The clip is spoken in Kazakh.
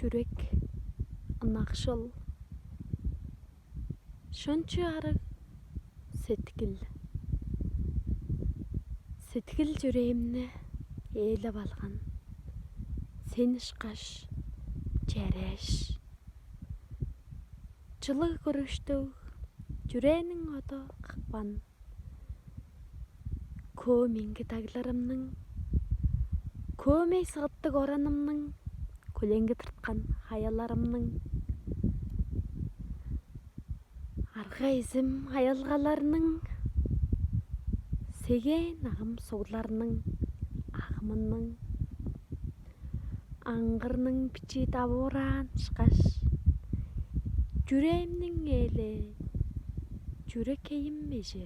жүрек ынакшыл, шөнчү арык сеткил. Сеткил жүреğimni ээлеп алган. Сен ышкаш жереш. Жылы көрүштөг жүрениң оdo кыкпан. Көмеңги тагларымның, көмей сыгыттык оранымның, көлеңге тырткан хаялларымның. Арга изим аялгаларның, сеген агым сууларның агымының. Аңгырның пичи табууран ышкаш, жүреğимниң эли, жүрекейим меже.